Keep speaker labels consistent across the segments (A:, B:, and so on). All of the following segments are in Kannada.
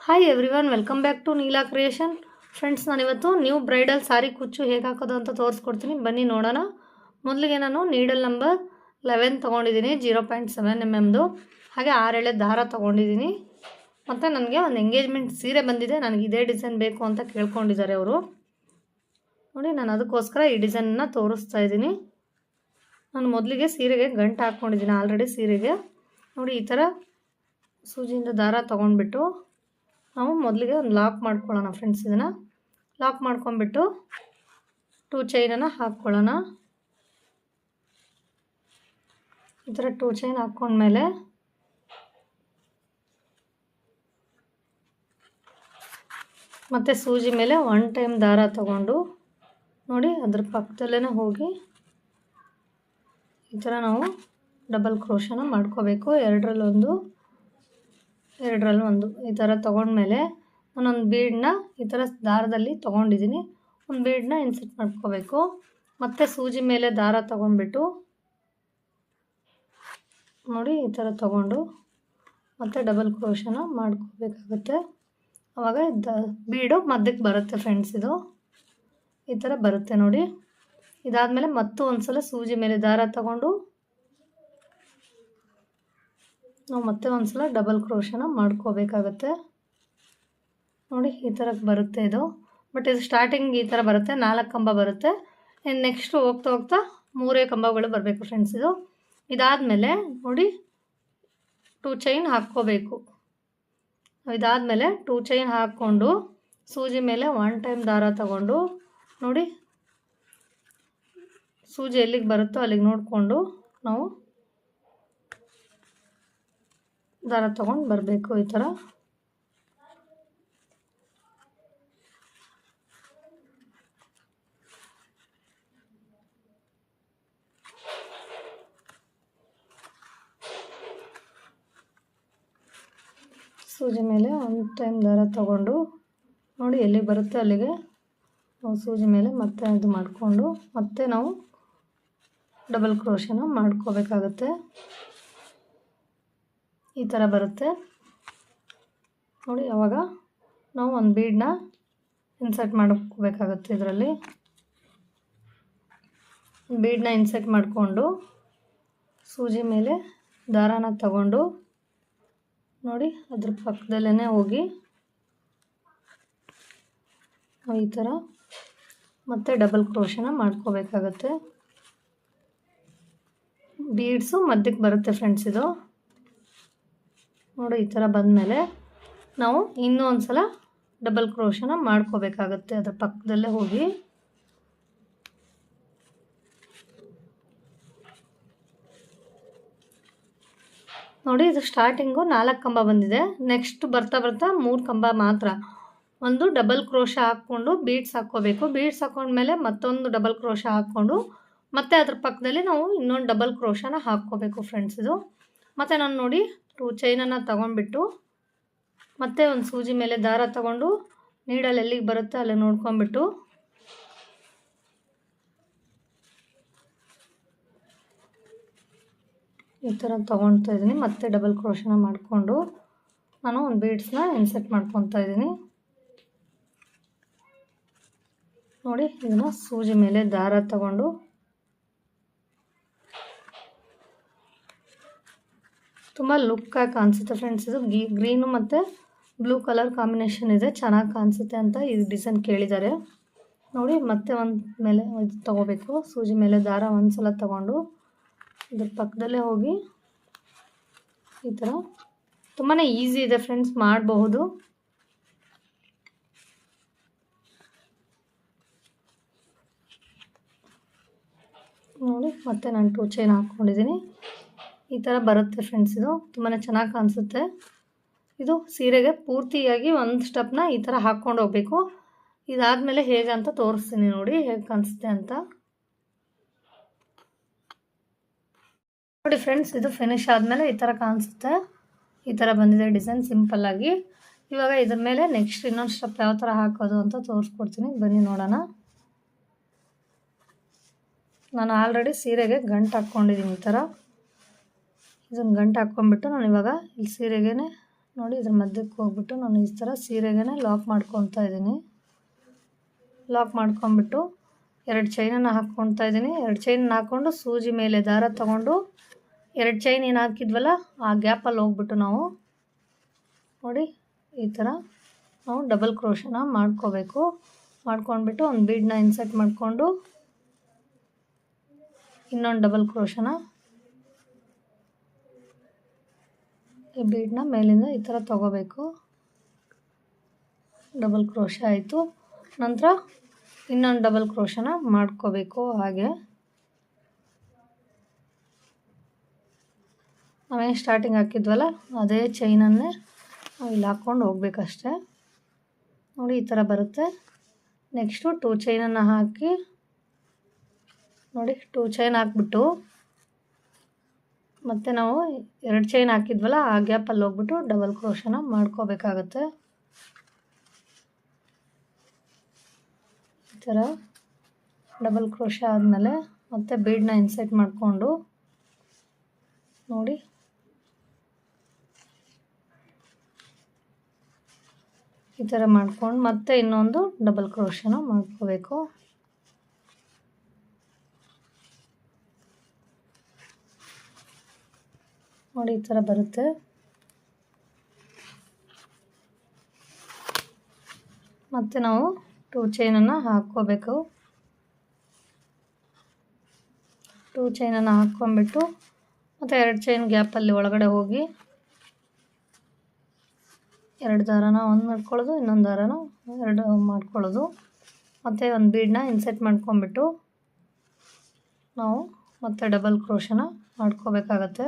A: Hi everyone, welcome back to Neela creation. Friends, ನಾನಿವತ್ತು ನ್ಯೂ ಬ್ರೈಡಲ್ ಸಾರಿ ಕುಚ್ಚು ಹೇಗೆ ಹಾಕೋದು ಅಂತ ತೋರಿಸ್ಕೊಡ್ತೀನಿ. ಬನ್ನಿ ನೋಡೋಣ. ಮೊದಲಿಗೆ ನಾನು ನೀಡಲ್ ನಂಬರ್ 11 ತೊಗೊಂಡಿದ್ದೀನಿ, 0.7 mm. ಹಾಗೆ 6 ಎಳೆ ದಾರ ತೊಗೊಂಡಿದ್ದೀನಿ. ಮತ್ತು ನನಗೆ ಒಂದು ಎಂಗೇಜ್ಮೆಂಟ್ ಸೀರೆ ಬಂದಿದೆ. ನನಗೆ ಇದೇ ಡಿಸೈನ್ ಬೇಕು ಅಂತ ಕೇಳ್ಕೊಂಡಿದ್ದಾರೆ ಅವರು. ನೋಡಿ, ನಾನು ಅದಕ್ಕೋಸ್ಕರ ಈ ಡಿಸೈನನ್ನು ತೋರಿಸ್ತಾ ಇದ್ದೀನಿ. ನಾನು ಮೊದಲಿಗೆ ಸೀರೆಗೆ ಗಂಟು ಹಾಕ್ಕೊಂಡಿದ್ದೀನಿ ಆಲ್ರೆಡಿ ಸೀರೆಗೆ. ನೋಡಿ, ಈ ಥರ ಸೂಜಿಯಿಂದ ದಾರ ತೊಗೊಂಡ್ಬಿಟ್ಟು ನಾವು ಮೊದಲಿಗೆ ಒಂದು ಲಾಕ್ ಮಾಡ್ಕೊಳ್ಳೋಣ ಫ್ರೆಂಡ್ಸ್. ಇದನ್ನು ಲಾಕ್ ಮಾಡ್ಕೊಂಡ್ಬಿಟ್ಟು 2 ಚೈನನ್ನು ಹಾಕ್ಕೊಳ್ಳೋಣ. ಈ ಥರ 2 ಚೈನ್ ಹಾಕ್ಕೊಂಡ್ಮೇಲೆ ಮತ್ತು ಸೂಜಿ ಮೇಲೆ 1 ಟೈಮ್ ದಾರ ತಗೊಂಡು ನೋಡಿ ಅದ್ರ ಪಕ್ಕದಲ್ಲೇ ಹೋಗಿ ಈ ಥರ ನಾವು ಡಬಲ್ ಕ್ರೋಶನ ಮಾಡ್ಕೋಬೇಕು. 2ರಲ್ಲಿ 1 ಈ ಥರ ತೊಗೊಂಡ್ಮೇಲೆ ನಾನೊಂದು ಬೀಡನ್ನ ಈ ಥರ ದಾರದಲ್ಲಿ ತೊಗೊಂಡಿದ್ದೀನಿ. ಒಂದು ಬೀಡನ್ನ ಇನ್ಸರ್ಟ್ ಮಾಡ್ಕೋಬೇಕು. ಮತ್ತು ಸೂಜಿ ಮೇಲೆ ದಾರ ತೊಗೊಂಡ್ಬಿಟ್ಟು ನೋಡಿ ಈ ಥರ ತೊಗೊಂಡು ಮತ್ತು ಡಬಲ್ ಕ್ರೋಶನ ಮಾಡ್ಕೋಬೇಕಾಗುತ್ತೆ. ಆವಾಗ ಬೀಡು ಮಧ್ಯಕ್ಕೆ ಬರುತ್ತೆ ಫ್ರೆಂಡ್ಸ್. ಇದು ಈ ಥರ ಬರುತ್ತೆ ನೋಡಿ. ಇದಾದಮೇಲೆ ಮತ್ತು ಒಂದು ಸಲ ಸೂಜಿ ಮೇಲೆ ದಾರ ತಗೊಂಡು ನಾವು ಮತ್ತೆ ಒಂದು ಸಲ ಡಬಲ್ ಕ್ರೋಶನ ಮಾಡ್ಕೋಬೇಕಾಗತ್ತೆ. ನೋಡಿ ಈ ಥರ ಬರುತ್ತೆ ಇದು. ಬಟ್ ಇದು ಸ್ಟಾರ್ಟಿಂಗ್ ಈ ಥರ ಬರುತ್ತೆ, 4 ಕಂಬ ಬರುತ್ತೆ. ನೆಕ್ಸ್ಟು ಹೋಗ್ತಾ ಹೋಗ್ತಾ 3 ಕಂಬಗಳು ಬರಬೇಕು ಫ್ರೆಂಡ್ಸ್. ಇದಾದಮೇಲೆ ನೋಡಿ 2 ಚೈನ್ ಹಾಕ್ಕೋಬೇಕು. ಇದಾದಮೇಲೆ 2 ಚೈನ್ ಹಾಕ್ಕೊಂಡು ಸೂಜಿ ಮೇಲೆ 1 ಟೈಮ್ ದಾರ ತಗೊಂಡು ನೋಡಿ ಸೂಜಿ ಎಲ್ಲಿಗೆ ಬರುತ್ತೋ ಅಲ್ಲಿಗೆ ನೋಡಿಕೊಂಡು ನಾವು ದಾರ ತೊಗೊಂಡು ಬರಬೇಕು. ಈ ಥರ ಸೂಜಿ ಮೇಲೆ 1 ಟೈಮ್ ದಾರ ತಗೊಂಡು ನೋಡಿ ಎಲ್ಲಿಗೆ ಬರುತ್ತೆ ಅಲ್ಲಿಗೆ ನಾವು ಸೂಜಿ ಮೇಲೆ ಮತ್ತೆ ಇದು ಮಾಡಿಕೊಂಡು ಮತ್ತೆ ನಾವು ಡಬಲ್ ಕ್ರೋಶನ ಮಾಡ್ಕೋಬೇಕಾಗತ್ತೆ. ಈ ಥರ ಬರುತ್ತೆ ನೋಡಿ. ಆವಾಗ ನಾವು ಒಂದು ಬೀಡನ್ನ ಇನ್ಸರ್ಟ್ ಮಾಡ್ಕೋಬೇಕಾಗುತ್ತೆ. ಇದರಲ್ಲಿ ಬೀಡನ್ನ ಇನ್ಸರ್ಟ್ ಮಾಡಿಕೊಂಡು ಸೂಜಿ ಮೇಲೆ ದಾರಾನ ತಗೊಂಡು ನೋಡಿ ಅದ್ರ ಪಕ್ಕದಲ್ಲೇ ಹೋಗಿ ನಾವು ಈ ಥರ ಮತ್ತೆ ಡಬಲ್ ಕ್ರೋಶನ ಮಾಡ್ಕೋಬೇಕಾಗತ್ತೆ. ಬೀಡ್ಸು ಮಧ್ಯಕ್ಕೆ ಬರುತ್ತೆ ಫ್ರೆಂಡ್ಸ್. ಇದು ನೋಡಿ ಈ ಥರ ಬಂದಮೇಲೆ ನಾವು ಇನ್ನೂ ಒಂದು ಸಲ ಡಬಲ್ ಕ್ರೋಶನ ಮಾಡ್ಕೋಬೇಕಾಗತ್ತೆ ಅದ್ರ ಪಕ್ಕದಲ್ಲೇ ಹೋಗಿ. ನೋಡಿ ಇದು ಸ್ಟಾರ್ಟಿಂಗು 4 ಕಂಬ ಬಂದಿದೆ. ನೆಕ್ಸ್ಟ್ ಬರ್ತಾ ಬರ್ತಾ 3 ಕಂಬ ಮಾತ್ರ. ಒಂದು ಡಬಲ್ ಕ್ರೋಶ ಹಾಕ್ಕೊಂಡು ಬೀಡ್ಸ್ ಹಾಕ್ಕೋಬೇಕು. ಬೀಡ್ಸ್ ಹಾಕ್ಕೊಂಡ್ಮೇಲೆ ಮತ್ತೊಂದು ಡಬಲ್ ಕ್ರೋಶ ಹಾಕ್ಕೊಂಡು ಮತ್ತೆ ಅದ್ರ ಪಕ್ಕದಲ್ಲಿ ನಾವು ಇನ್ನೊಂದು ಡಬಲ್ ಕ್ರೋಶನ ಹಾಕ್ಕೋಬೇಕು ಫ್ರೆಂಡ್ಸ್. ಇದು ಮತ್ತು ನಾನು ನೋಡಿ 2 ಚೈನನ್ನು ತೊಗೊಂಡ್ಬಿಟ್ಟು ಮತ್ತೆ ಒಂದು ಸೂಜಿ ಮೇಲೆ ದಾರ ತಗೊಂಡು ನೀಡಲ್ಲಿ ಎಲ್ಲಿಗೆ ಬರುತ್ತೆ ಅಲ್ಲಿ ನೋಡ್ಕೊಂಬಿಟ್ಟು ಈ ಥರ ತೊಗೊಳ್ತಾ ಇದ್ದೀನಿ. ಮತ್ತೆ ಡಬಲ್ ಕ್ರೋಶನ ಮಾಡಿಕೊಂಡು ನಾನು ಒಂದು ಬೀಡ್ಸ್ನ ಇನ್ಸರ್ಟ್ ಮಾಡ್ಕೊತಾ ಇದ್ದೀನಿ. ನೋಡಿ ಇದನ್ನು ಸೂಜಿ ಮೇಲೆ ದಾರ ತಗೊಂಡು ತುಂಬ ಲುಕ್ಕಾಗಿ ಕಾಣಿಸುತ್ತೆ ಫ್ರೆಂಡ್ಸ್. ಇದು ಗ್ರೀನು ಮತ್ತು ಬ್ಲೂ ಕಲರ್ ಕಾಂಬಿನೇಷನ್ ಇದೆ, ಚೆನ್ನಾಗಿ ಕಾಣಿಸುತ್ತೆ ಅಂತ ಈ ಡಿಸೈನ್ ಕೇಳಿದ್ದಾರೆ ನೋಡಿ. ಮತ್ತೆ ಒಂದು ಮೇಲೆ ಇದು ತೊಗೋಬೇಕು. ಸೂಜಿ ಮೇಲೆ ದಾರ ಒಂದು ಸಲ ತಗೊಂಡು ಇದ್ರ ಪಕ್ಕದಲ್ಲೇ ಹೋಗಿ ಈ ಥರ ತುಂಬಾ ಈಸಿ ಇದೆ ಫ್ರೆಂಡ್ಸ್, ಮಾಡಬಹುದು. ನೋಡಿ ಮತ್ತೆ ನಾನು 2 ಚೈನ್ ಹಾಕ್ಕೊಂಡಿದ್ದೀನಿ. ಈ ಥರ ಬರುತ್ತೆ ಫ್ರೆಂಡ್ಸ್. ಇದು ತುಂಬಾ ಚೆನ್ನಾಗಿ ಕಾಣಿಸುತ್ತೆ. ಇದು ಸೀರೆಗೆ ಪೂರ್ತಿಯಾಗಿ ಒಂದು ಸ್ಟೆಪ್ನ ಈ ಥರ ಹಾಕ್ಕೊಂಡು ಹೋಗಬೇಕು. ಇದಾದಮೇಲೆ ಹೇಗೆ ಅಂತ ತೋರಿಸ್ತೀನಿ ನೋಡಿ ಹೇಗೆ ಕಾಣಿಸುತ್ತೆ ಅಂತ. ನೋಡಿ ಫ್ರೆಂಡ್ಸ್, ಇದು ಫಿನಿಶ್ ಆದಮೇಲೆ ಈ ಥರ ಕಾಣಿಸುತ್ತೆ. ಈ ಥರ ಬಂದಿದೆ ಡಿಸೈನ್ ಸಿಂಪಲ್ಲಾಗಿ. ಇವಾಗ ಇದ್ರ ಮೇಲೆ ನೆಕ್ಸ್ಟ್ ಇನ್ನೊಂದು ಸ್ಟೆಪ್ ಯಾವ ಥರ ಹಾಕೋದು ಅಂತ ತೋರಿಸ್ಕೊಡ್ತೀನಿ. ಬನ್ನಿ ನೋಡೋಣ. ನಾನು ಆಲ್ರೆಡಿ ಸೀರೆಗೆ ಗಂಟು ಹಾಕ್ಕೊಂಡಿದ್ದೀನಿ. ಈ ಥರ ಇದನ್ನು ಗಂಟು ಹಾಕ್ಕೊಂಡ್ಬಿಟ್ಟು ನಾನು ಇವಾಗ ಇಲ್ಲಿ ಸೀರೆಗೆ ನೋಡಿ ಇದ್ರ ಮಧ್ಯಕ್ಕೆ ಹೋಗ್ಬಿಟ್ಟು ನಾನು ಈ ಥರ ಸೀರೆಗೆ ಲಾಕ್ ಮಾಡ್ಕೊತಾ ಇದ್ದೀನಿ. ಲಾಕ್ ಮಾಡ್ಕೊಂಬಿಟ್ಟು 2 ಚೈನನ್ನು ಹಾಕ್ಕೊತಾ ಇದ್ದೀನಿ. 2 ಚೈನನ್ನು ಹಾಕ್ಕೊಂಡು ಸೂಜಿ ಮೇಲೆ ದಾರ ತಗೊಂಡು 2 ಚೈನ್ ಏನು ಹಾಕಿದ್ವಲ್ಲ ಆ ಗ್ಯಾಪಲ್ಲಿ ಹೋಗ್ಬಿಟ್ಟು ನಾವು ನೋಡಿ ಈ ಥರ ನಾವು ಡಬಲ್ ಕ್ರೋಶನ ಮಾಡ್ಕೋಬೇಕು. ಮಾಡ್ಕೊಂಡ್ಬಿಟ್ಟು ಒಂದು ಬೀಡನ್ನ ಇನ್ಸರ್ಟ್ ಮಾಡಿಕೊಂಡು ಇನ್ನೊಂದು ಡಬಲ್ ಕ್ರೋಶನ ಈ ಬೀಡನ್ನ ಮೇಲಿಂದ ಈ ಥರ ತಗೋಬೇಕು. ಡಬಲ್ ಕ್ರೋಶ ಆಯಿತು. ನಂತರ ಇನ್ನೊಂದು ಡಬಲ್ ಕ್ರೋಶನ ಮಾಡ್ಕೋಬೇಕು. ಹಾಗೆ ನಾವೇನು ಸ್ಟಾರ್ಟಿಂಗ್ ಹಾಕಿದ್ವಲ್ಲ ಅದೇ ಚೈನನ್ನೇ ನಾವು ಇಲ್ಲಿ ಹಾಕ್ಕೊಂಡು ಹೋಗ್ಬೇಕಷ್ಟೆ. ನೋಡಿ ಈ ಥರ ಬರುತ್ತೆ. ನೆಕ್ಸ್ಟು 2 ಚೈನನ್ನು ಹಾಕಿ ನೋಡಿ 2 ಚೈನ್ ಹಾಕ್ಬಿಟ್ಟು ಮತ್ತು ನಾವು 2 ಚೈನ್ ಹಾಕಿದ್ವಲ್ಲ ಆ ಗ್ಯಾಪಲ್ಲಿ ಹೋಗ್ಬಿಟ್ಟು ಡಬಲ್ ಕ್ರೋಶನ ಮಾಡ್ಕೋಬೇಕಾಗತ್ತೆ. ಈ ಥರ ಡಬಲ್ ಕ್ರೋಶ ಆದಮೇಲೆ ಮತ್ತೆ ಬೀಡನ್ನ ಇನ್ಸರ್ಟ್ ಮಾಡಿಕೊಂಡು ನೋಡಿ ಈ ಥರ ಮಾಡ್ಕೊಂಡು ಮತ್ತೆ ಇನ್ನೊಂದು ಡಬಲ್ ಕ್ರೋಶನ ಮಾಡ್ಕೋಬೇಕು. ನೋಡಿ ಈ ಥರ ಬರುತ್ತೆ. ಮತ್ತು ನಾವು 2 ಚೈನನ್ನು ಹಾಕ್ಕೋಬೇಕು. 2 ಚೈನನ್ನು ಹಾಕ್ಕೊಂಬಿಟ್ಟು ಮತ್ತು 2 ಚೈನ್ ಗ್ಯಾಪಲ್ಲಿ ಒಳಗಡೆ ಹೋಗಿ 2 ದಾರನ ಒಂದು ಮಾಡ್ಕೊಳ್ಳೋದು, ಇನ್ನೊಂದು ದಾರನ 2 ಮಾಡ್ಕೊಳ್ಳೋದು. ಮತ್ತು ಒಂದು ಬೀಡನ್ನ ಇನ್ಸರ್ಟ್ ಮಾಡ್ಕೊಂಬಿಟ್ಟು ನಾವು ಮತ್ತೆ ಡಬಲ್ ಕ್ರೋಶನ ಮಾಡ್ಕೋಬೇಕಾಗತ್ತೆ.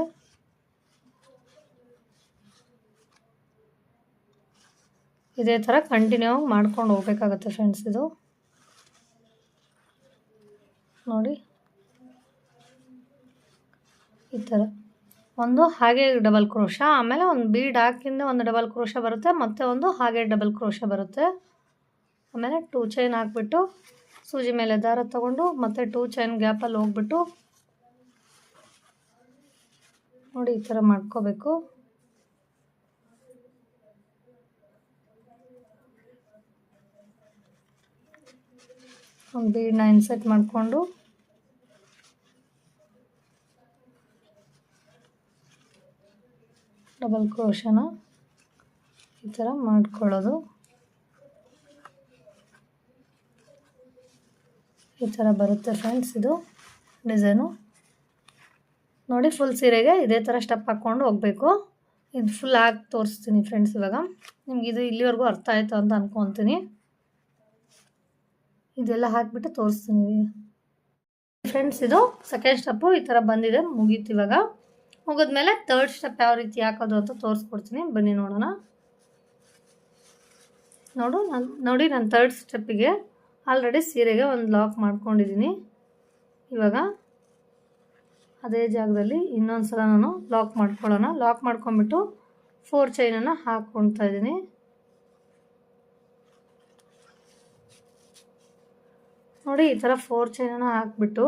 A: ಇದೇ ಥರ ಕಂಟಿನ್ಯೂ ಆಗಿ ಮಾಡ್ಕೊಂಡು ಹೋಗ್ಬೇಕಾಗತ್ತೆ ಫ್ರೆಂಡ್ಸ್. ಇದು ನೋಡಿ ಈ ಥರ ಒಂದು ಹಾಗೆ ಡಬಲ್ ಕ್ರೋಶ, ಆಮೇಲೆ ಒಂದು ಬೀಡ್ ಹಾಕಿಂದ ಒಂದು ಡಬಲ್ ಕ್ರೋಶ ಬರುತ್ತೆ, ಮತ್ತು ಒಂದು ಹಾಗೆ ಡಬಲ್ ಕ್ರೋಶ ಬರುತ್ತೆ. ಆಮೇಲೆ 2 ಚೈನ್ ಹಾಕ್ಬಿಟ್ಟು ಸೂಜಿ ಮೇಲೆ ದಾರ ತಗೊಂಡು ಮತ್ತು 2 ಚೈನ್ ಗ್ಯಾಪಲ್ಲಿ ಹೋಗ್ಬಿಟ್ಟು ನೋಡಿ ಈ ಥರ ಮಾಡ್ಕೋಬೇಕು. ಒಂದು ಬೀಡನ್ನ ಇನ್ಸರ್ಟ್ ಮಾಡಿಕೊಂಡು ಡಬಲ್ ಕ್ರೋಶನ ಈ ಥರ ಮಾಡ್ಕೊಳ್ಳೋದು. ಈ ಥರ ಬರುತ್ತೆ ಫ್ರೆಂಡ್ಸ್ ಇದು ಡಿಸೈನು. ನೋಡಿ ಫುಲ್ ಸೀರೆಗೆ ಇದೇ ಥರ ಸ್ಟೆಪ್ ಹಾಕ್ಕೊಂಡು ಹೋಗಬೇಕು. ಇದು ಫುಲ್ ಹಾಕಿ ತೋರಿಸ್ತೀನಿ ಫ್ರೆಂಡ್ಸ್. ಇವಾಗ ನಿಮ್ಗೆ ಇದು ಇಲ್ಲಿವರೆಗೂ ಅರ್ಥ ಆಯಿತು ಅಂತ ಅಂದ್ಕೊತೀನಿ. ಇದೆಲ್ಲ ಹಾಕಿಬಿಟ್ಟು ತೋರಿಸ್ತೀನಿ ಫ್ರೆಂಡ್ಸ್. ಇದು ಸೆಕೆಂಡ್ ಸ್ಟೆಪ್ಪು ಈ ಥರ ಬಂದಿದೆ, ಮುಗೀತು. ಇವಾಗ ಮುಗಿದ್ಮೇಲೆ 3rd ಸ್ಟೆಪ್ ಯಾವ ರೀತಿ ಹಾಕೋದು ಅಂತ ತೋರಿಸ್ಕೊಡ್ತೀನಿ, ಬನ್ನಿ ನೋಡೋಣ. ನೋಡಿ ನಾನು 3rd ಸ್ಟೆಪ್ಪಿಗೆ ಆಲ್ರೆಡಿ ಸೀರೆಗೆ ಒಂದು ಲಾಕ್ ಮಾಡ್ಕೊಂಡಿದ್ದೀನಿ. ಇವಾಗ ಅದೇ ಜಾಗದಲ್ಲಿ ಇನ್ನೊಂದು ಸಲ ನಾನು ಲಾಕ್ ಮಾಡ್ಕೊಳ್ಳೋಣ. ಲಾಕ್ ಮಾಡ್ಕೊಂಬಿಟ್ಟು 4 ಚೈನನ್ನು ಹಾಕ್ಕೊಳ್ತಾ ಇದ್ದೀನಿ. ನೋಡಿ ಈ ಥರ 4 ಚೈನನ್ನು ಹಾಕಿಬಿಟ್ಟು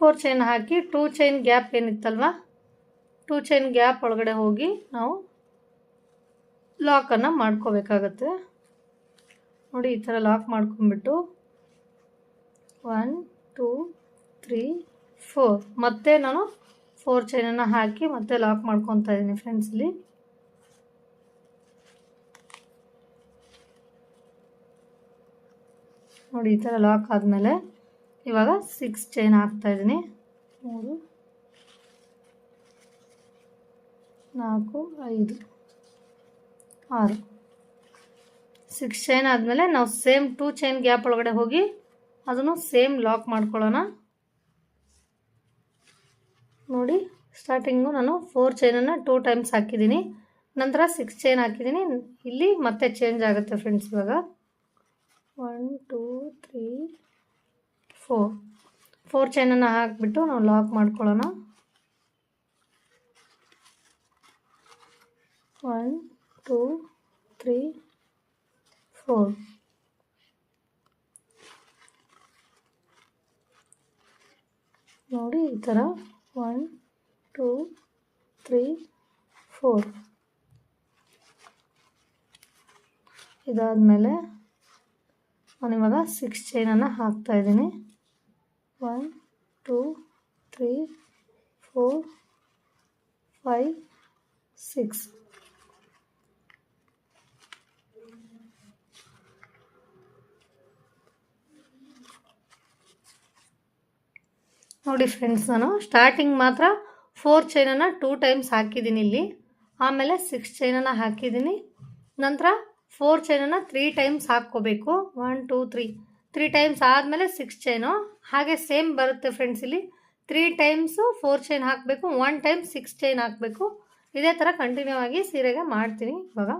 A: 4 ಚೈನ್ ಹಾಕಿ 2 ಚೈನ್ ಗ್ಯಾಪ್ ಏನಿತ್ತಲ್ವ 2 ಚೈನ್ ಗ್ಯಾಪ್ ಒಳಗಡೆ ಹೋಗಿ ನಾವು ಲಾಕನ್ನು ಮಾಡ್ಕೋಬೇಕಾಗತ್ತೆ. ನೋಡಿ ಈ ಥರ ಲಾಕ್ ಮಾಡ್ಕೊಂಬಿಟ್ಟು 1 2 3 4 ಮತ್ತೆ ನಾನು 4 ಚೈನನ್ನು ಹಾಕಿ ಮತ್ತೆ ಲಾಕ್ ಮಾಡ್ಕೊತಾ ಇದ್ದೀನಿ ಫ್ರೆಂಡ್ಸ್. ಇಲ್ಲಿ ನೋಡಿ ಈ ಥರ ಲಾಕ್ ಆದಮೇಲೆ ಇವಾಗ 6 ಚೈನ್ ಹಾಕ್ತಾಯಿದ್ದೀನಿ. 3 4 5 6 6 ಚೈನ್ ಆದಮೇಲೆ ನಾವು ಸೇಮ್ 2 ಚೈನ್ ಗ್ಯಾಪ್ ಒಳಗಡೆ ಹೋಗಿ ಅದನ್ನು ಸೇಮ್ ಲಾಕ್ ಮಾಡ್ಕೊಳ್ಳೋಣ. ನೋಡಿ ಸ್ಟಾರ್ಟಿಂಗು ನಾನು 4 ಚೈನನ್ನು 2 ಟೈಮ್ಸ್ ಹಾಕಿದ್ದೀನಿ, ನಂತರ 6 ಚೈನ್ ಹಾಕಿದ್ದೀನಿ. ಇಲ್ಲಿ ಮತ್ತೆ ಚೇಂಜ್ ಆಗುತ್ತೆ ಫ್ರೆಂಡ್ಸ್. ಇವಾಗ 1 2 3 4 ಚೈನನ್ನು ಹಾಕಿಬಿಟ್ಟು ನಾವು ಲಾಕ್ ಮಾಡ್ಕೊಳ್ಳೋಣ. 1 2 3 4 ನೋಡಿ ಈ ಥರ 1 2 3 4. ಇದಾದಮೇಲೆ ನಾನು ಇವಾಗ 6 ಚೈನನ್ನು ಹಾಕ್ತಾಯಿದ್ದೀನಿ. 1 2 3 4 5 6. ನೋಡಿ ಫ್ರೆಂಡ್ಸ್, ನಾನು ಸ್ಟಾರ್ಟಿಂಗ್ ಮಾತ್ರ 4 ಚೈನನ್ನು 2 ಟೈಮ್ಸ್ ಹಾಕಿದ್ದೀನಿ ಇಲ್ಲಿ. ಆಮೇಲೆ 6 ಚೈನನ್ನು ಹಾಕಿದ್ದೀನಿ. ನಂತರ 4 ಚೈನನ್ನು 3 ಟೈಮ್ಸ್ ಹಾಕ್ಕೋಬೇಕು. 1 2 3 ಟೈಮ್ಸ್ ಆದಮೇಲೆ 6 ಚೈನು. ಹಾಗೆ ಸೇಮ್ ಬರುತ್ತೆ ಫ್ರೆಂಡ್ಸ್, ಇಲ್ಲಿ 3 ಟೈಮ್ಸು 4 ಚೈನ್ ಹಾಕಬೇಕು, 1 ಟೈಮ್ 6 ಚೈನ್ ಹಾಕಬೇಕು. ಇದೇ ಥರ ಕಂಟಿನ್ಯೂ ಆಗಿ ಸೀರೆಗೆ ಮಾಡ್ತೀನಿ. ಇವಾಗ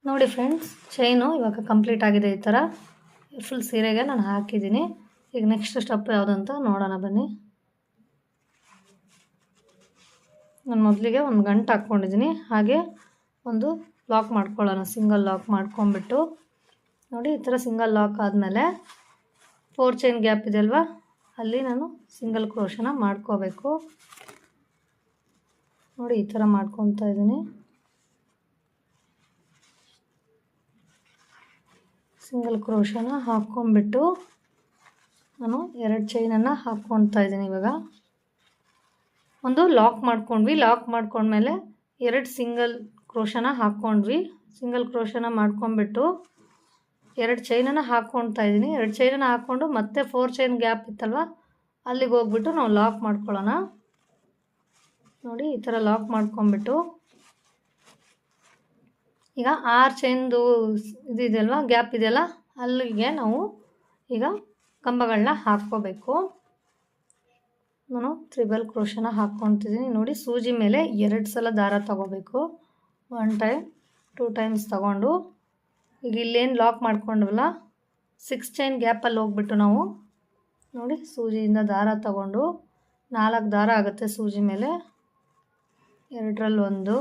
A: ನೋಡಿ ಫ್ರೆಂಡ್ಸ್, ಚೈನು ಇವಾಗ ಕಂಪ್ಲೀಟ್ ಆಗಿದೆ. ಈ ಥರ ಫುಲ್ ಸೀರೆಗೆ ನಾನು ಹಾಕಿದ್ದೀನಿ. ಈಗ ನೆಕ್ಸ್ಟ್ ಸ್ಟೆಪ್ ಯಾವುದಂತ ನೋಡೋಣ ಬನ್ನಿ. ನಾನು ಮೊದಲಿಗೆ ಒಂದು ಗಂಟು ಹಾಕ್ಕೊಂಡಿದ್ದೀನಿ. ಹಾಗೆ ಒಂದು ಲಾಕ್ ಮಾಡ್ಕೊಳ್ಳೋಣ. ಸಿಂಗಲ್ ಲಾಕ್ ಮಾಡ್ಕೊಂಬಿಟ್ಟು ನೋಡಿ, ಈ ಥರ ಸಿಂಗಲ್ ಲಾಕ್ ಆದಮೇಲೆ 4 ಚೈನ್ ಗ್ಯಾಪ್ ಇದೆ ಅಲ್ವಾ, ಅಲ್ಲಿ ನಾನು ಸಿಂಗಲ್ ಕ್ರೋಶನ ಮಾಡ್ಕೋಬೇಕು. ನೋಡಿ, ಈ ಥರ ಮಾಡ್ಕೊತಾ ಇದ್ದೀನಿ. ಸಿಂಗಲ್ ಕ್ರೋಶನ ಹಾಕ್ಕೊಂಬಿಟ್ಟು ನಾನು 2 ಚೈನನ್ನು ಹಾಕ್ಕೊಳ್ತಾ ಇದ್ದೀನಿ. ಇವಾಗ ಒಂದು ಲಾಕ್ ಮಾಡ್ಕೊಂಡ್ವಿ. ಲಾಕ್ ಮಾಡ್ಕೊಂಡ್ಮೇಲೆ 2 ಸಿಂಗಲ್ ಕ್ರೋಶನ ಹಾಕ್ಕೊಂಡ್ವಿ. ಸಿಂಗಲ್ ಕ್ರೋಶನ ಮಾಡ್ಕೊಂಬಿಟ್ಟು 2 ಚೈನನ್ನು ಹಾಕ್ಕೊಳ್ತಾ ಇದ್ದೀನಿ. 2 ಚೈನನ್ನು ಹಾಕ್ಕೊಂಡು ಮತ್ತೆ 4 ಚೈನ್ ಗ್ಯಾಪ್ ಇತ್ತಲ್ವ, ಅಲ್ಲಿಗೆ ಹೋಗ್ಬಿಟ್ಟು ನಾವು ಲಾಕ್ ಮಾಡ್ಕೊಳ್ಳೋಣ. ನೋಡಿ, ಈ ಥರ ಲಾಕ್ ಮಾಡ್ಕೊಂಬಿಟ್ಟು ಈಗ 6 ಚೈನ್ದು ಇದೆಯಲ್ವ, ಗ್ಯಾಪ್ ಇದೆಯಲ್ಲ, ಅಲ್ಲಿಗೆ ನಾವು ಈಗ ಕಂಬಗಳನ್ನ ಹಾಕ್ಕೋಬೇಕು. ನಾನು ತ್ರಿಬಲ್ ಕ್ರೋಶನ ಹಾಕ್ಕೊತಿದ್ದೀನಿ. ನೋಡಿ, ಸೂಜಿ ಮೇಲೆ 2 ಸಲ ದಾರ ತಗೋಬೇಕು. 1 ಟೈಮ್ 2 ಟೈಮ್ಸ್ ತಗೊಂಡು ಈಗ ಇಲ್ಲೇನು ಲಾಕ್ ಮಾಡ್ಕೊಂಡ್ವಲ್ಲ, 6 ಚೈನ್ ಗ್ಯಾಪಲ್ಲಿ ಹೋಗ್ಬಿಟ್ಟು ನಾವು ನೋಡಿ ಸೂಜಿಯಿಂದ ದಾರ ತಗೊಂಡು 4 ದಾರ ಆಗುತ್ತೆ ಸೂಜಿ ಮೇಲೆ. 2ರಲ್ಲಿ 1,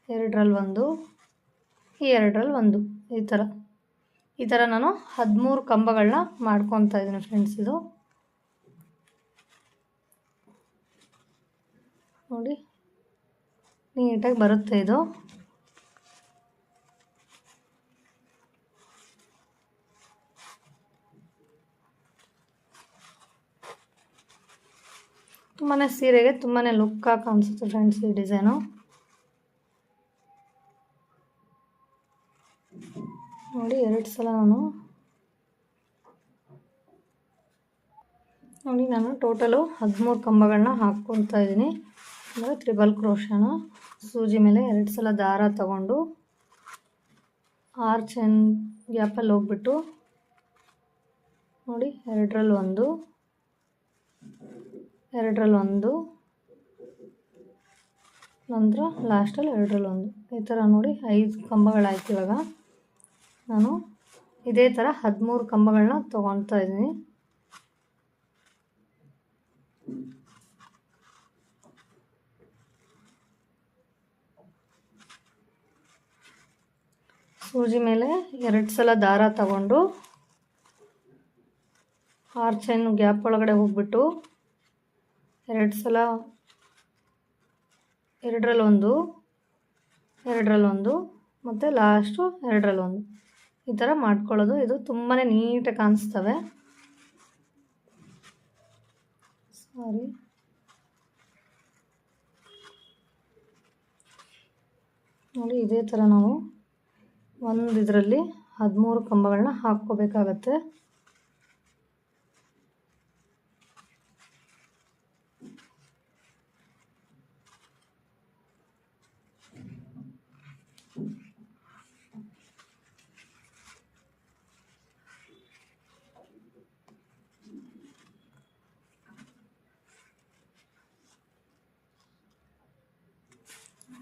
A: 2ರಲ್ಲಿ 1, ಈ 2ರಲ್ಲಿ 1, ಈ ಥರ ನಾನು 13 ಕಂಬಗಳನ್ನ ಮಾಡ್ಕೊತಾ ಇದ್ದೀನಿ ಫ್ರೆಂಡ್ಸ್. ಇದು ನೋಡಿ ನೀಟಾಗಿ ಬರುತ್ತೆ. ಇದು ತುಂಬಾ ಸೀರೆಗೆ ತುಂಬಾ ಲುಕ್ಕಾಗಿ ಕಾಣಿಸುತ್ತೆ ಫ್ರೆಂಡ್ಸ್ ಈ ಡಿಸೈನು. ನೋಡಿ, 2 ಸಲ ನಾನು ಟೋಟಲು 13 ಕಂಬಗಳನ್ನ ಹಾಕ್ಕೊತಾ ಇದ್ದೀನಿ. ಅಂದರೆ ತ್ರಿಬಲ್ ಕ್ರೋಶನ ಸೂಜಿ ಮೇಲೆ 2 ಸಲ ದಾರ ತಗೊಂಡು 6 ಚೈನ್ ಗ್ಯಾಪಲ್ಲಿ ಹೋಗ್ಬಿಟ್ಟು ನೋಡಿ 2ರಲ್ಲಿ 1, 2ರಲ್ಲಿ 1, ನಂತರ ಲಾಸ್ಟಲ್ಲಿ 2ರಲ್ಲಿ 1, ಈ ಥರ ನೋಡಿ 5 ಕಂಬಗಳಾಯ್ತು. ಇವಾಗ ನಾನು ಇದೇ ಥರ 13 ಕಂಬಗಳನ್ನ ತೊಗೊತಾ ಇದ್ದೀನಿ. ಸೂಜಿ ಮೇಲೆ 2 ಸಲ ದಾರ ತಗೊಂಡು 6 ಚೈನ್ ಗ್ಯಾಪ್ ಒಳಗಡೆ ಹೋಗ್ಬಿಟ್ಟು 2 ಸಲ 2ರಲ್ಲಿ 1, 2ರಲ್ಲಿ 1 ಮತ್ತು ಲಾಸ್ಟು 2ರಲ್ಲಿ 1, ಈ ಥರ ಮಾಡ್ಕೊಳ್ಳೋದು. ಇದು ತುಂಬಾ ನೀಟಾಗಿ ಕಾಣಿಸ್ತವೆ. ನೋಡಿ, ಇದೇ ಥರ ನಾವು ಒಂದು ಇದರಲ್ಲಿ 13 ಕಂಬಗಳನ್ನ ಹಾಕ್ಕೋಬೇಕಾಗತ್ತೆ.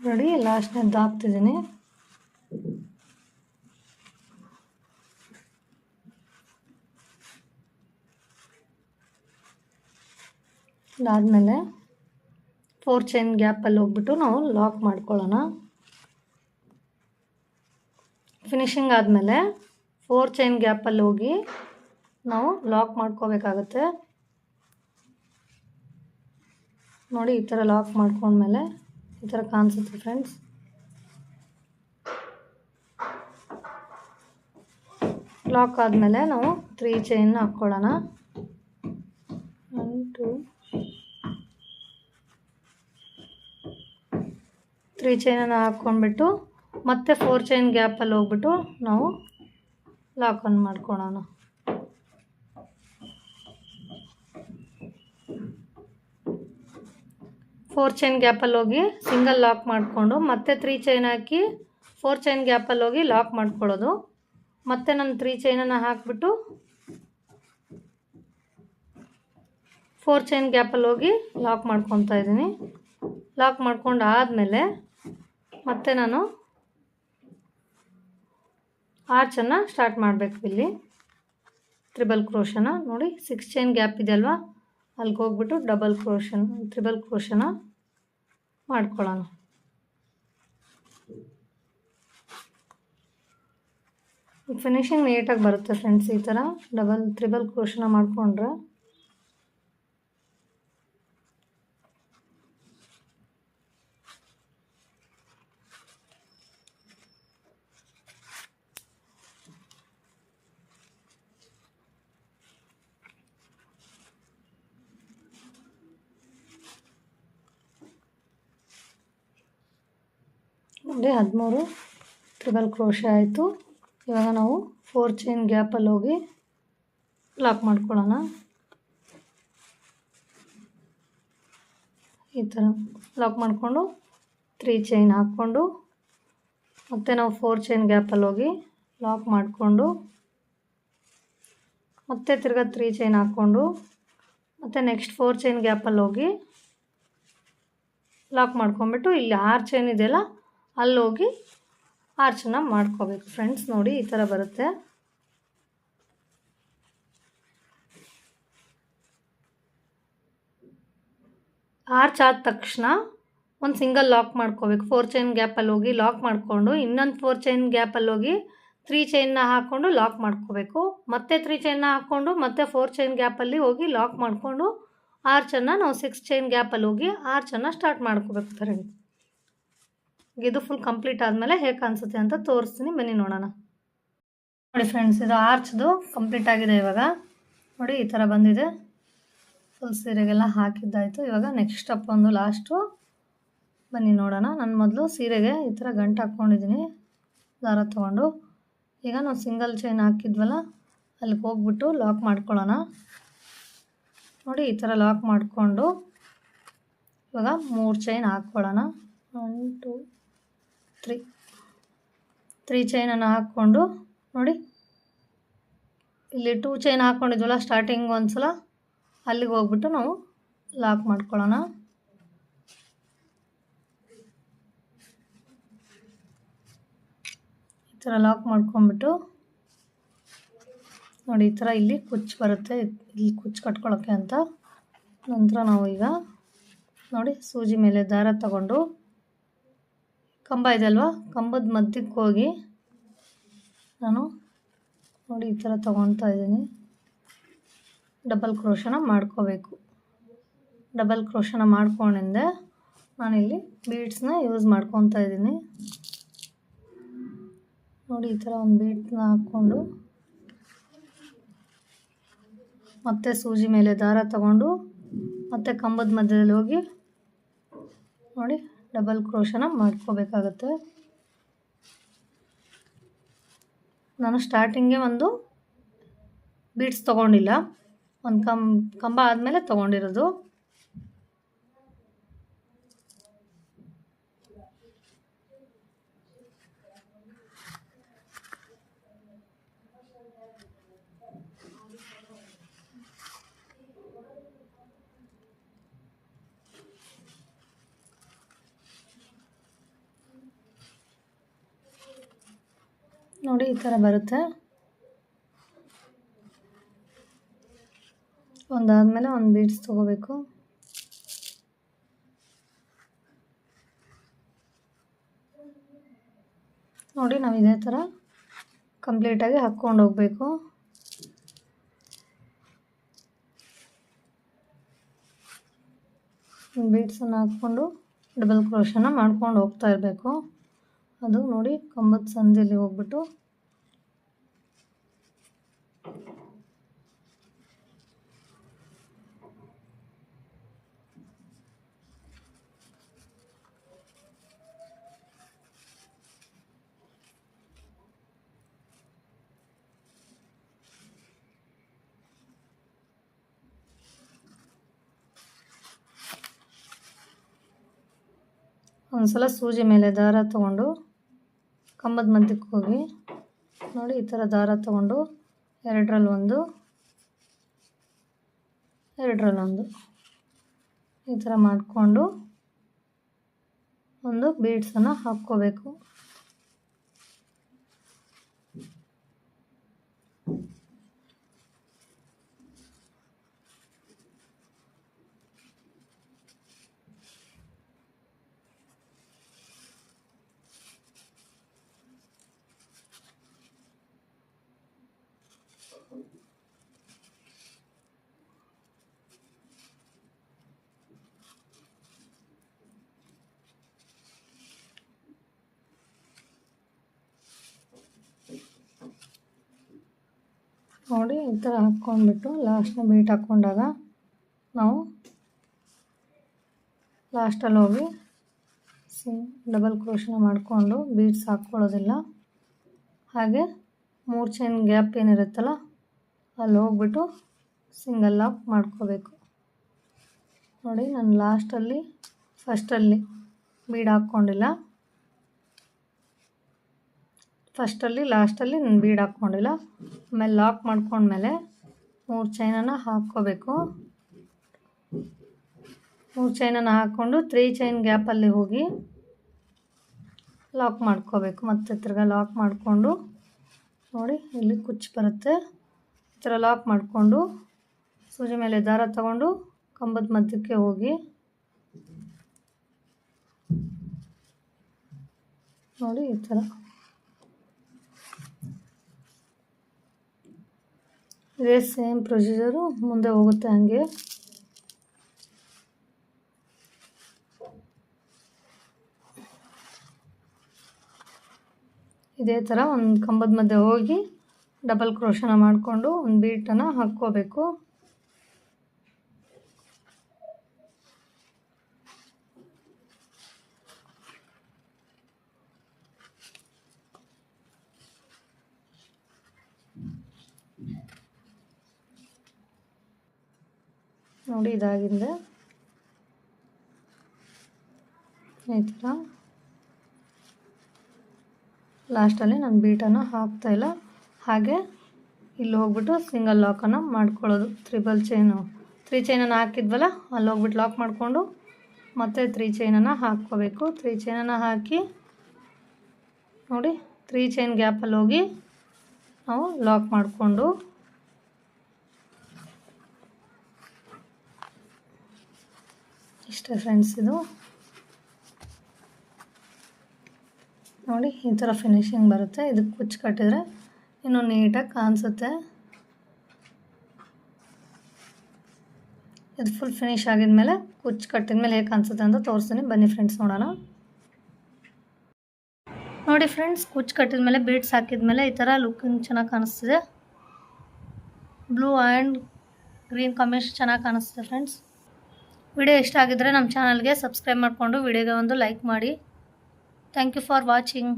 A: ನೋಡಿ, ಲಾಸ್ಟ್ನೇದು ಹಾಕ್ತಿದ್ದೀನಿ. ಅದಾದಮೇಲೆ 4 ಚೈನ್ ಗ್ಯಾಪಲ್ಲಿ ಹೋಗ್ಬಿಟ್ಟು ನಾವು ಲಾಕ್ ಮಾಡ್ಕೊಳ್ಳೋಣ. ಫಿನಿಶಿಂಗ್ ಆದಮೇಲೆ 4 ಚೈನ್ ಗ್ಯಾಪಲ್ಲಿ ಹೋಗಿ ನಾವು ಲಾಕ್ ಮಾಡ್ಕೋಬೇಕಾಗತ್ತೆ. ನೋಡಿ ಈ ಥರ ಲಾಕ್ ಮಾಡ್ಕೊಂಡ್ಮೇಲೆ ಈ ಥರ ಕಾಣಿಸುತ್ತೆ ಫ್ರೆಂಡ್ಸ್. ಲಾಕ್ ಆದಮೇಲೆ ನಾವು 3 ಚೈನ್ ಹಾಕ್ಕೊಳ್ಳೋಣ. 1 2 3 ಚೈನನ್ನು ಹಾಕ್ಕೊಂಡ್ಬಿಟ್ಟು ಮತ್ತೆ 4 ಚೈನ್ ಗ್ಯಾಪಲ್ಲಿ ಹೋಗ್ಬಿಟ್ಟು ನಾವು ಲಾಕನ್ನು ಮಾಡ್ಕೊಳ್ಳೋಣ. ಫೋರ್ ಚೈನ್ ಗ್ಯಾಪಲ್ಲಿ ಹೋಗಿ ಸಿಂಗಲ್ ಲಾಕ್ ಮಾಡಿಕೊಂಡು ಮತ್ತೆ 3 ಚೈನ್ ಹಾಕಿ 4 ಚೈನ್ ಗ್ಯಾಪಲ್ಲಿ ಹೋಗಿ ಲಾಕ್ ಮಾಡ್ಕೊಳ್ಳೋದು. ಮತ್ತೆ ನಾನು 3 ಚೈನನ್ನು ಹಾಕಿಬಿಟ್ಟು 4 ಚೈನ್ ಗ್ಯಾಪಲ್ಲಿ ಹೋಗಿ ಲಾಕ್ ಮಾಡ್ಕೊತಾ ಇದ್ದೀನಿ. ಲಾಕ್ ಮಾಡ್ಕೊಂಡು ಆದಮೇಲೆ ಮತ್ತೆ ನಾನು ಆರ್ಚನ್ನು ಸ್ಟಾರ್ಟ್ ಮಾಡಬೇಕು. ಇಲ್ಲಿ ತ್ರಿಬಲ್ ಕ್ರೋಶನ ನೋಡಿ 6 ಚೈನ್ ಗ್ಯಾಪ್ ಇದೆ ಅಲ್ವಾ, ಅಲ್ಲಿಗೆ ಹೋಗ್ಬಿಟ್ಟು ತ್ರಿಬಲ್ ಕ್ರೋಶನ ಮಾಡ್ಕೊಳ್ಳೋಣ. ಫಿನಿಶಿಂಗ್ ನೀಟಾಗಿ ಬರುತ್ತೆ ಫ್ರೆಂಡ್ಸ್. ಈ ಥರ ತ್ರಿಬಲ್ ಕ್ರೋಶನ ಮಾಡಿಕೊಂಡ್ರೆ ನೋಡಿ 13 ತ್ರಿಬಲ್ ಕ್ರೋಶ ಆಯಿತು. ಇವಾಗ ನಾವು 4 ಚೈನ್ ಗ್ಯಾಪಲ್ಲಿ ಹೋಗಿ ಲಾಕ್ ಮಾಡ್ಕೊಳ್ಳೋಣ. ಈ ಥರ ಲಾಕ್ ಮಾಡಿಕೊಂಡು 3 ಚೈನ್ ಹಾಕ್ಕೊಂಡು ಮತ್ತೆ ನಾವು 4 ಚೈನ್ ಗ್ಯಾಪಲ್ಲಿ ಹೋಗಿ ಲಾಕ್ ಮಾಡಿಕೊಂಡು ಮತ್ತೆ ತಿರ್ಗಾ 3 ಚೈನ್ ಹಾಕ್ಕೊಂಡು ಮತ್ತೆ ನೆಕ್ಸ್ಟ್ 4 ಚೈನ್ ಗ್ಯಾಪಲ್ಲಿ ಹೋಗಿ ಲಾಕ್ ಮಾಡ್ಕೊಂಬಿಟ್ಟು ಇಲ್ಲಿ 6 ಚೈನ್ ಇದೆಯಲ್ಲ ಅಲ್ಲಿ ಹೋಗಿ ಆರ್ಚನ್ನ ಮಾಡ್ಕೋಬೇಕು ಫ್ರೆಂಡ್ಸ್. ನೋಡಿ ಈ ಥರ ಬರುತ್ತೆ. ಆರ್ಚ್ ಆದ ತಕ್ಷಣ ಒಂದು ಸಿಂಗಲ್ ಲಾಕ್ ಮಾಡ್ಕೋಬೇಕು. 4 ಚೈನ್ ಗ್ಯಾಪಲ್ಲಿ ಹೋಗಿ ಲಾಕ್ ಮಾಡಿಕೊಂಡು ಇನ್ನೊಂದು 4 ಚೈನ್ ಗ್ಯಾಪಲ್ಲಿ ಹೋಗಿ 3 ಚೈನ್ನ ಹಾಕ್ಕೊಂಡು ಲಾಕ್ ಮಾಡ್ಕೋಬೇಕು. ಮತ್ತೆ 3 ಚೈನ್ನ ಹಾಕ್ಕೊಂಡು ಮತ್ತೆ 4 ಚೈನ್ ಗ್ಯಾಪಲ್ಲಿ ಹೋಗಿ ಲಾಕ್ ಮಾಡಿಕೊಂಡು ಆರ್ಚನ್ನು ನಾವು 6 ಚೈನ್ ಗ್ಯಾಪಲ್ಲಿ ಹೋಗಿ ಆರ್ಚನ್ನು ಸ್ಟಾರ್ಟ್ ಮಾಡ್ಕೋಬೇಕು ಫ್ರೆಂಡ್ಸ್. ಇದು ಫುಲ್ ಕಂಪ್ಲೀಟ್ ಆದಮೇಲೆ ಹೇಗೆ ಕಾಣಿಸುತ್ತೆ ಅಂತ ತೋರಿಸ್ತೀನಿ, ಬನ್ನಿ ನೋಡೋಣ. ನೋಡಿ ಫ್ರೆಂಡ್ಸ್, ಇದು ಆರ್ಚ್ದು ಕಂಪ್ಲೀಟ್ ಆಗಿದೆ. ಇವಾಗ ನೋಡಿ ಈ ಥರ ಬಂದಿದೆ. ಫುಲ್ ಸೀರೆಗೆಲ್ಲ ಹಾಕಿದ್ದಾಯಿತು. ಇವಾಗ ನೆಕ್ಸ್ಟ್ ಸ್ಟೆಪ್ ಒಂದು ಲಾಸ್ಟು, ಬನ್ನಿ ನೋಡೋಣ. ನಾನು ಮೊದಲು ಸೀರೆಗೆ ಈ ಥರ ಗಂಟು ಹಾಕ್ಕೊಂಡಿದ್ದೀನಿ ದಾರ ತೊಗೊಂಡು. ಈಗ ನಾವು ಸಿಂಗಲ್ ಚೈನ್ ಹಾಕಿದ್ವಲ್ಲ ಅಲ್ಲಿಗೆ ಹೋಗ್ಬಿಟ್ಟು ಲಾಕ್ ಮಾಡ್ಕೊಳ್ಳೋಣ. ನೋಡಿ ಈ ಥರ ಲಾಕ್ ಮಾಡಿಕೊಂಡು ಇವಾಗ 3 ಚೈನ್ ಹಾಕ್ಕೊಳ್ಳೋಣ. 1 2 3 ಚೈನನ್ನು ಹಾಕ್ಕೊಂಡು ನೋಡಿ ಇಲ್ಲಿ 2 ಚೈನ್ ಹಾಕ್ಕೊಂಡಿದ್ವಲ್ಲ ಸ್ಟಾರ್ಟಿಂಗ್ ಒಂದು ಸಲ, ಅಲ್ಲಿಗೆ ಹೋಗ್ಬಿಟ್ಟು ನಾವು ಲಾಕ್ ಮಾಡ್ಕೊಳ್ಳೋಣ. ಈ ಥರ ಲಾಕ್ ಮಾಡ್ಕೊಂಬಿಟ್ಟು ನೋಡಿ ಈ ಥರ ಇಲ್ಲಿ ಕುಚ್ಚು ಬರುತ್ತೆ, ಇಲ್ಲಿ ಕುಚ್ಚು ಕಟ್ಕೊಳ್ಳೋಕ್ಕೆ ಅಂತ. ನಂತರ ನಾವು ಈಗ ನೋಡಿ ಸೂಜಿ ಮೇಲೆ ದಾರ ತಗೊಂಡು ಕಂಬ ಇದೆ ಅಲ್ವಾ, ಕಂಬದ ಮಧ್ಯಕ್ಕೆ ಹೋಗಿ ನಾನು ನೋಡಿ ಈ ಥರ ತೊಗೊತಾ ಇದ್ದೀನಿ. ಡಬಲ್ ಕ್ರೋಶನ ಮಾಡ್ಕೋಬೇಕು. ಡಬಲ್ ಕ್ರೋಶನ ಮಾಡ್ಕೊಂಡಿಂದೆ ನಾನಿಲ್ಲಿ ಬೀಡ್ಸ್ನ ಯೂಸ್ ಮಾಡ್ಕೊತಾ ಇದ್ದೀನಿ. ನೋಡಿ ಈ ಥರ ಒಂದು ಬೀಡ್ಸ್ನ ಹಾಕ್ಕೊಂಡು ಮತ್ತೆ ಸೂಜಿ ಮೇಲೆ ದಾರ ತಗೊಂಡು ಮತ್ತೆ ಕಂಬದ ಮಧ್ಯದಲ್ಲಿ ಹೋಗಿ ನೋಡಿ ಡಬಲ್ ಕ್ರೋಶನ ಮಾಡ್ಕೋಬೇಕಾಗತ್ತೆ. ನಾನು ಸ್ಟಾರ್ಟಿಂಗೇ ಒಂದು ಬೀಡ್ಸ್ ತೊಗೊಂಡಿಲ್ಲ, ಒಂದು ಕಂಬ ಆದಮೇಲೆ ತೊಗೊಂಡಿರೋದು. ನೋಡಿ ಈ ಥರ ಬರುತ್ತೆ. ಒಂದಾದಮೇಲೆ ಒಂದು ಬೀಡ್ಸ್ ತೊಗೋಬೇಕು. ನೋಡಿ ನಾವು ಇದೇ ಥರ ಕಂಪ್ಲೀಟಾಗಿ ಹಾಕ್ಕೊಂಡು ಹೋಗಬೇಕು. ಒಂದು ಬೀಡ್ಸನ್ನು ಹಾಕ್ಕೊಂಡು ಡಬಲ್ ಕ್ರೋಶನ ಮಾಡ್ಕೊಂಡು ಹೋಗ್ತಾ ಇರಬೇಕು. ಅದು ನೋಡಿ ಕಂಬದ ಸಂದಿಯಲ್ಲಿ ಹೋಗ್ಬಿಟ್ಟು ಒಂದು ಸಲ ಸೂಜಿ ಮೇಲೆ ದಾರ ತೊಗೊಂಡು ಕಂಬದ ಮಧ್ಯಕ್ಕೆ ಹೋಗಿ ನೋಡಿ ಈ ಥರ ದಾರ ತೊಗೊಂಡು ಎರಡರಲ್ಲೊಂದು ಈ ಥರ ಮಾಡಿಕೊಂಡು ಒಂದು ಬೀಡ್ಸನ್ನು ಹಾಕ್ಕೋಬೇಕು. ನೋಡಿ ಈ ಥರ ಹಾಕ್ಕೊಂಡ್ಬಿಟ್ಟು ಲಾಸ್ಟ್ನ ಬೀಟ್ ಹಾಕ್ಕೊಂಡಾಗ ನಾವು ಲಾಸ್ಟಲ್ಲಿ ಹೋಗಿ ಡಬಲ್ ಕ್ರೋಶನ ಮಾಡಿಕೊಂಡು ಬೀಡ್ಸ್ ಹಾಕ್ಕೊಳ್ಳೋದಿಲ್ಲ. ಹಾಗೆ 3 ಚೈನ್ ಗ್ಯಾಪ್ ಏನಿರುತ್ತಲ್ಲ ಅಲ್ಲಿ ಹೋಗ್ಬಿಟ್ಟು ಸಿಂಗಲ್ ಲಾಕ್ ಮಾಡ್ಕೋಬೇಕು. ನೋಡಿ ನಾನು ಫಸ್ಟಲ್ಲಿ ಬೀಡ್ ಹಾಕ್ಕೊಂಡಿಲ್ಲ, ಲಾಸ್ಟಲ್ಲಿ ನಾನು ಬೀಡ್ ಹಾಕ್ಕೊಂಡಿಲ್ಲ. ಆಮೇಲೆ ಲಾಕ್ ಮಾಡ್ಕೊಂಡ್ಮೇಲೆ 3 ಚೈನನ್ನು ಹಾಕ್ಕೋಬೇಕು. 3 ಚೈನನ್ನು ಹಾಕ್ಕೊಂಡು 3 ಚೈನ್ ಗ್ಯಾಪಲ್ಲಿ ಹೋಗಿ ಲಾಕ್ ಮಾಡ್ಕೋಬೇಕು. ಮತ್ತೆ ತಿರ್ಗಾ ಲಾಕ್ ಮಾಡಿಕೊಂಡು ನೋಡಿ ಇಲ್ಲಿ ಕುಚ್ಚು ಬರುತ್ತೆ. ಈ ಥರ ಲಾಕ್ ಮಾಡಿಕೊಂಡು ಸೂಜಿ ಮೇಲೆ ದಾರ ತಗೊಂಡು ಕಂಬದ ಮಧ್ಯಕ್ಕೆ ಹೋಗಿ ನೋಡಿ ಈ ಥರ ಇದೇ ಸೇಮ್ ಪ್ರೊಸೀಜರು ಮುಂದೆ ಹೋಗುತ್ತೆ. ಹಂಗೆ ಇದೇ ಥರ ಒಂದು ಕಂಬದ ಮಧ್ಯೆ ಹೋಗಿ ಡಬಲ್ ಕ್ರೋಶನ ಮಾಡಿಕೊಂಡು ಒಂದು ಬೀಟನ್ನು ಹಾಕ್ಕೋಬೇಕು. ನೋಡಿ ಇದಾಗಿದೆ ಈ ಥರ. ಲಾಸ್ಟಲ್ಲಿ ನಾನು ಬೀಟನ್ನು ಹಾಕ್ತಾಯಿಲ್ಲ. ಹಾಗೆ ಇಲ್ಲಿ ಹೋಗ್ಬಿಟ್ಟು ಸಿಂಗಲ್ ಲಾಕನ್ನು ಮಾಡ್ಕೊಳ್ಳೋದು. 3 ಚೈನನ್ನು ಹಾಕಿದ್ವಲ್ಲ ಅಲ್ಲಿ ಹೋಗ್ಬಿಟ್ಟು ಲಾಕ್ ಮಾಡಿಕೊಂಡು ಮತ್ತೆ 3 ಚೈನನ್ನು ಹಾಕ್ಕೋಬೇಕು. 3 ಚೈನನ್ನು ಹಾಕಿ ನೋಡಿ 3 ಚೈನ್ ಗ್ಯಾಪಲ್ಲಿ ಹೋಗಿ ನಾವು ಲಾಕ್ ಮಾಡಿಕೊಂಡು ಇಷ್ಟೇ ಫ್ರೆಂಡ್ಸ್. ಇದು ನೋಡಿ ಈ ಥರ ಫಿನಿಶಿಂಗ್ ಬರುತ್ತೆ. ಇದಕ್ಕೆ ಕುಚ್ಚು ಕಟ್ಟಿದರೆ ಇನ್ನೂ ನೀಟಾಗಿ ಕಾಣಿಸುತ್ತೆ. ಇದು ಫುಲ್ ಫಿನಿಶ್ ಆಗಿದ್ಮೇಲೆ ಕುಚ್ಚು ಕಟ್ಟಿದ್ಮೇಲೆ ಹೇಗೆ ಕಾಣಿಸುತ್ತೆ ಅಂತ ತೋರಿಸ್ತೀನಿ, ಬನ್ನಿ ಫ್ರೆಂಡ್ಸ್ ನೋಡೋಣ. ನೋಡಿ ಫ್ರೆಂಡ್ಸ್, ಕುಚ್ಚು ಕಟ್ಟಿದ್ಮೇಲೆ ಬೀಡ್ಸ್ ಹಾಕಿದ್ಮೇಲೆ ಈ ಥರ ಲುಕ್ಕಿಂಗ್ ಚೆನ್ನಾಗಿ ಕಾಣಿಸ್ತಿದೆ. ಬ್ಲೂ ಆ್ಯಂಡ್ ಗ್ರೀನ್ ಕಾಂಬಿನೇಷನ್ ಚೆನ್ನಾಗಿ ಕಾಣಿಸ್ತಿದೆ ಫ್ರೆಂಡ್ಸ್. ವಿಡಿಯೋ ಇಷ್ಟ ಆಗಿದ್ದರೆ ನಮ್ಮ ಚಾನಲ್ಗೆ ಸಬ್ಸ್ಕ್ರೈಬ್ ಮಾಡಿಕೊಂಡು ವಿಡಿಯೋಗೆ ಒಂದು ಲೈಕ್ ಮಾಡಿ. Thank you for watching.